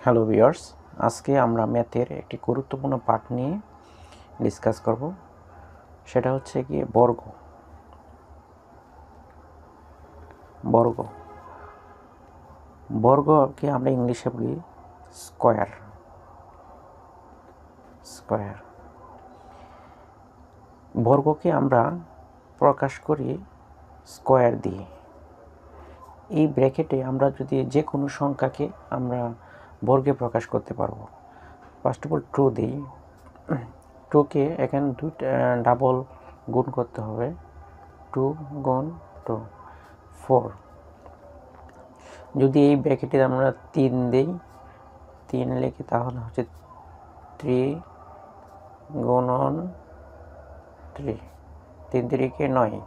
Hello viewers, আজকে আমরা ম্যাথের একটি গুরুত্বপূর্ণ পাঠ নিয়ে ডিসকাস করব। সেটা হচ্ছে কি বর্গ। বর্গ বর্গকে আমরা ইংলিশে বলি স্কোয়ার। স্কোয়ার বর্গকে আমরা প্রকাশ করি স্কোয়ার দিয়ে। এই ব্র্যাকেটে আমরা যদি যে কোনো সংখ্যাকে আমরা বর্গে প্রকাশ করতে পারবো। ফার্স্ট অফ অল টু দিই। টুকে এখানে দুইটা ডাবল গুণ করতে হবে। 2 গুণ 2 4। যদি এই ব্র্যাকেটে আমরা 3 দিই, 3 লিখি, তাহলে হচ্ছে 3 গুণন 3, 3 3 9।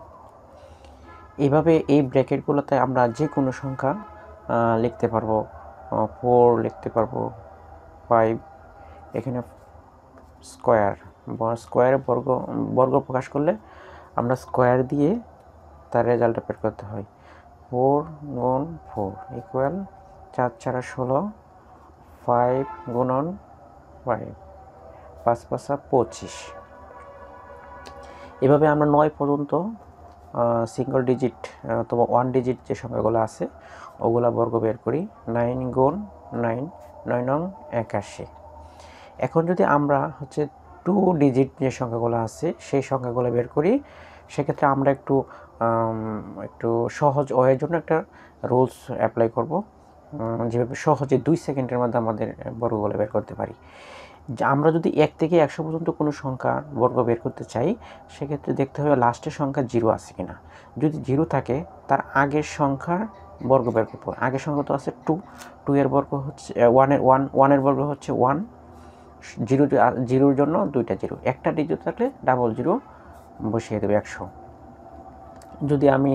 এইভাবে এই ব্র্যাকেটগুলোতে আমরা যে কোনো সংখ্যা লিখতে পারবো। 4 লিখতে পারবো, 5। এখানে স্কোয়ারে বর্গ প্রকাশ করলে আমরা স্কোয়ার দিয়ে তার রেজাল্ট বের করতে হয়। 4 গুণ 4 ইকুয়াল 4 4 16, 5 গুণন 5, 5 5 25। এভাবে আমরা 9 পর্যন্ত সিঙ্গল ডিজিট অথবা 1 ডিজিট যে সংখ্যাগুলো আছে ওগুলা বর্গ বের করি। 9 গুণ 9, 9 নং 81। এখন যদি আমরা হচ্ছে 2 ডিজিট যে সংখ্যাগুলো আছে সেই সংখ্যাগুলো বের করি, সেক্ষেত্রে আমরা একটু সহজ ওয়ের জন্য একটা রুলস অ্যাপ্লাই করব, যেভাবে সহজে 2 সেকেন্ডের মধ্যে আমাদের বর্গগুলো বের করতে পারি। আমরা যদি 1 থেকে 100 পর্যন্ত কোনো সংখ্যার বর্গ বের করতে চাই, সেক্ষেত্রে দেখতে হবে লাস্টের সংখ্যা 0 আছে কিনা। যদি 0 থাকে, তার আগের সংখ্যার বর্গ বের করতে হবে। আগের সংখ্যা তো আছে 2, 2 এর বর্গ হচ্ছে 1 এর বর্গ হচ্ছে 1। 0 জন্য 2টা 0, একটা ডিজিট থাকলে ডাবল 0 বসিয়ে দেবে 100। যদি আমি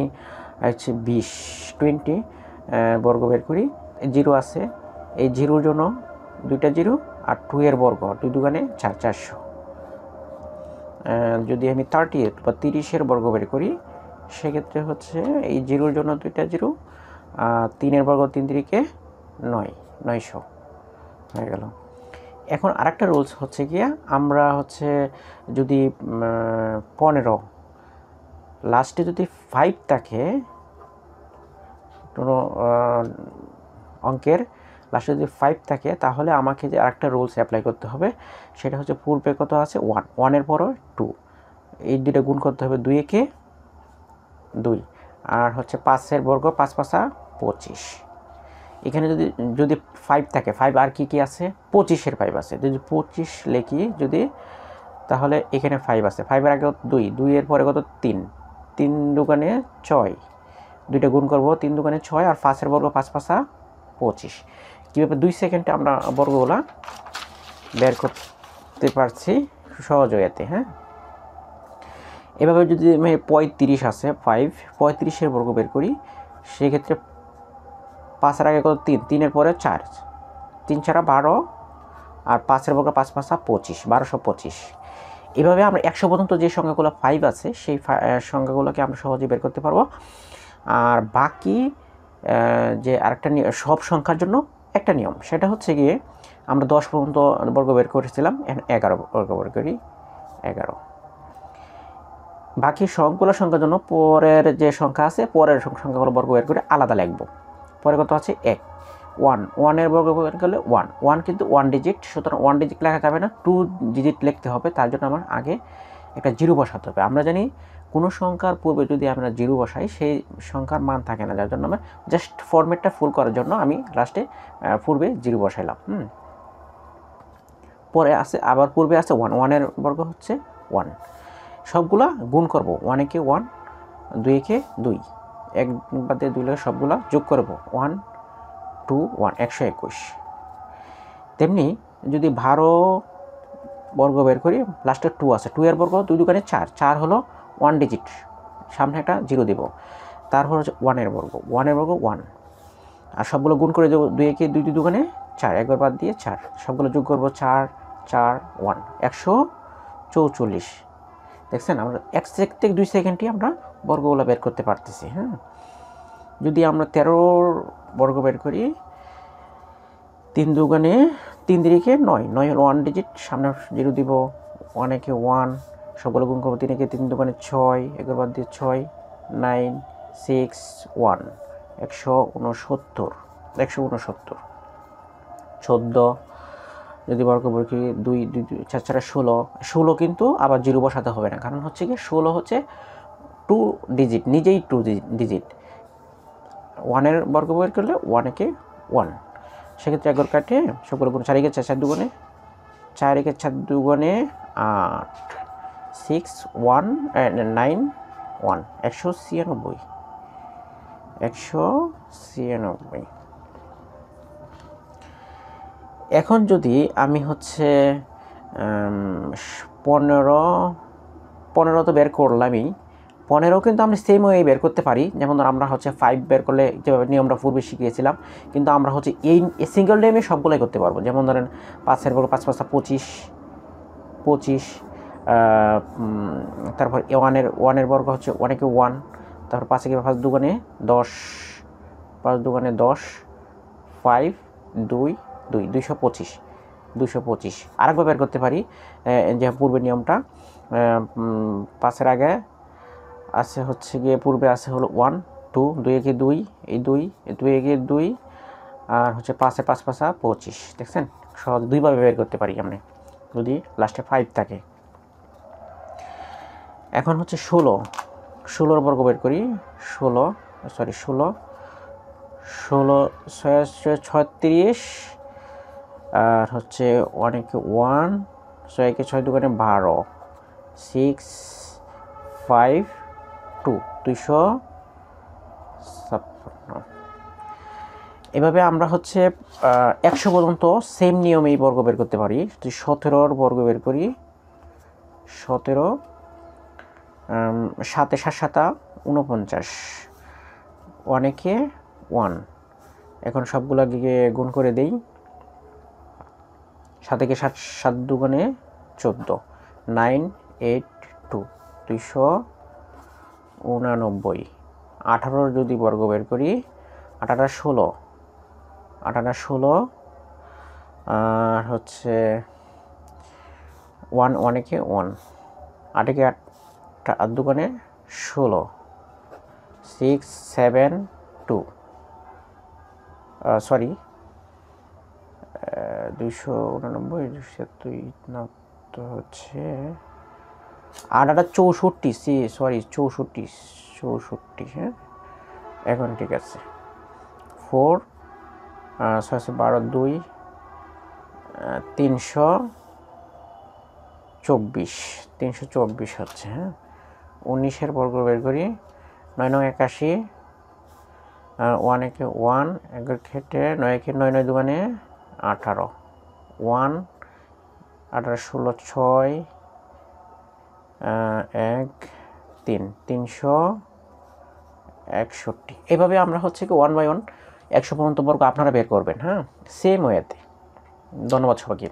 হচ্ছে 20 বর্গ বের করি, 0 আছে, এই 0 জন্য 2টা 0 আর 2 এর বর্গ 2 দুগুণে 4, 400। যদি আমি 38 বা 30 বর্গ বের করি, সেক্ষেত্রে হচ্ছে এই 0 জন্য 2টা 0, 3 এর বর্গ 3 3 9, 900 হয়ে গেল। এখন আরেকটা রুলস হচ্ছে গিয়া, আমরা হচ্ছে যদি 15 লাস্টে যদি 5 থাকে, কোনো অঙ্কের লাস্টে যদি 5 থাকে, তাহলে আমাকে যে আরেকটা রুলস অ্যাপ্লাই করতে হবে। সেটা হচ্ছে পূর্বে কত আছে 1, 1 এর পরে 2, এই দুটো গুণ করতে হবে 2 একে 2, আর হচ্ছে 5 এর বর্গ 5 5 25। এখানে যদি 5 থাকে, 5 আর কি আছে, 25 এর 5 আছে। যদি 25 লিখি যদি, তাহলে এখানে 5 আছে, 5 এর আগে 2, 2 এর পরে কত 3, 3 দুগুণে 6, দুইটা গুণ করব, 3 দুগুণে 6, আর 5 এর বর্গ 5 5 25। কীভাবে 2 সেকেন্ডে আমরা বর্গগুলা বের করতে পারছি সহজ ওয়েতে। হ্যাঁ, এভাবে যদি 35 আছে, 35 এর বর্গ বের করি, সেক্ষেত্রে 5 এর আগে কত 3, 3 এর পরে 4, 3 4 12, আর 5 এর বর্গ 5 5 25, 1225। এভাবে আমরা 100 পর্যন্ত যে সংখ্যাগুলো 5 আছে সেই সংখ্যাগুলোকে আমরা সহজে বের করতে পারবো। আর বাকি যে আরেকটা সব সংখ্যার জন্য একটা নিয়ম, সেটা হচ্ছে গিয়ে আমরা 10 পর্যন্ত বর্গ বের করেছিলাম, 11 বর্গ বের করি, 11। বাকি সবগুলো সংখ্যার জন্য পরের যে সংখ্যা আছে, পরের সংখ্যাগুলো বর্গ বের করে আলাদা লিখবো। পরে কত আছে 1, 1 এর বর্গ বের করলে 1 কিন্তু 1 ডিজিট, সুতরাং 1 ডিজিট লেখা যাবে না, 2 ডিজিট লিখতে হবে। তার জন্য আমার আগে একটা 0 বসাতে হবে। আমরা জানি কোনো সংখ্যার পূর্বে যদি আমরা 0 বসাই, সেই সংখ্যার মান থাকে না, যার জন্য আমরা জাস্ট ফরম্যাটটা ফুল করার জন্য আমি লাস্টে পূর্বে 0 বসাইলাম। পরে আছে আবার পূর্বে আছে 1 এর বর্গ হচ্ছে 1। সবগুলা গুণ করব, 1 একে 1, 2 একে 2, 1 বাদে 2 লাগে, সবগুলা যোগ করব, 1 2 1, 121। তেমনি যদি 12 বর্গ বের করি, লাস্টে 2 আছে, 2 এর বর্গ 2 দুগুণে 4, 4 হলো 1 ডিজিট, সামনে একটা 0 দেব। তারপর হচ্ছে 1 এর বর্গ 1, আর সবগুলো গুণ করে দেবো, 2 একে 2 দুগুণে 4, একবার বাদ দিয়ে 4, সবগুলো যোগ করবো, 4 4 1, 144। দেখছেন, আমরা 1 থেকে 2 সেকেন্ডে আমরা বর্গগুলো বের করতে পারতেছি। হ্যাঁ, যদি আমরা 13 বর্গ বের করি, 3 দুগুণে 3 3 9, 9 হলো 1 ডিজিট, সামনে 0 দিব, 1 একে 1, সবগুলো গুণ করবো, 3 একে 3 দুগুণে 6, এগুলো বাদ দিয়ে 6, 9, 6, 1, 169, 169, 14 যদি বর্গ করি 2 4 4 16, 16 কিন্তু আবার 0 বসাতে হবে না, কারণ হচ্ছে কি 16 হচ্ছে 2 ডিজিট, নিজেই 2 ডিজিট। 1 এর বর্গ বের করলে 1 একে 1, সেক্ষেত্রে একবার কাটে সবগুলো গুণ, 4 একে 4 4 দুগুণে 4 একে 4 দুগুণে 8, 6 1 9 1, 196, 196। এখন যদি আমি হচ্ছে 15 তো বের করলামই, 15 কিন্তু আমরা সেম ওয়ে বের করতে পারি, যেমন ধর আমরা হচ্ছে 5 বের করলে যেভাবে নিয়মটা পূর্বে শিখিয়েছিলাম, কিন্তু আমরা হচ্ছে এই সিঙ্গেল টাইমে সবগুলোই করতে পারবো। যেমন ধরেন 5 বর্গ 5 5 25, 25, তারপর 1 এর বর্গ হচ্ছে 1 একে 1, তারপর 5 একে 5 দুগুণে 10, 5 দুগুণে 10, 5 2 2, 225, 225। আরেকবার বের করতে পারি যে পূর্বের নিয়মটা, 5-এর আগে আছে হচ্ছে গিয়ে পূর্বে আছে হলো 1 2, 2 একে 2, এই 2 একে 2, আর হচ্ছে 5-এ 5 5 25, দেখছেন সহজ দুইভাবে বের করতে পারি আমরা যদি লাস্টে 5 থাকে। এখন হচ্ছে 16 বর্গ বের করি, 16 36, আর হচ্ছে 1 একে 1, 6 একে 6 দুগুণে 12, 6 5 2, 256। এভাবে আমরা হচ্ছে 100 পর্যন্ত সেম নিয়মেই বর্গ বের করতে পারি। যদি 17 বর্গ বের করি, 17 7 7 49, 1 একে 1। এখন সবগুলো গিয়ে গুণ করে দেই, 7 একে 7 7 দুগুণে 14, 9 8 2, 289। 18 যদি বর্গ বের করি, 18 16, আর হচ্ছে 1 একে 1, 8 একে 8 দুগুণে 16, 6 7 2, সরি 289, 207 তো হচ্ছে 8 8 64, সরি 64, হ্যাঁ এখন ঠিক আছে। 4 6 12 2, 324 হচ্ছে, হ্যাঁ। 19-এর বর্গ বের করি, 9 9 81, 1 একে 1, একের ক্ষেত্রে 9 একে 9 9 দুগুণে 18, 1 18 16 6 1 3, 361। এভাবে আমরা হচ্ছে কি 1 বাই 1 100 পর্যন্ত বর্গ আপনারা বের করবেন, হ্যাঁ সেম ওয়েতে। ধন্যবাদ সবাইকে।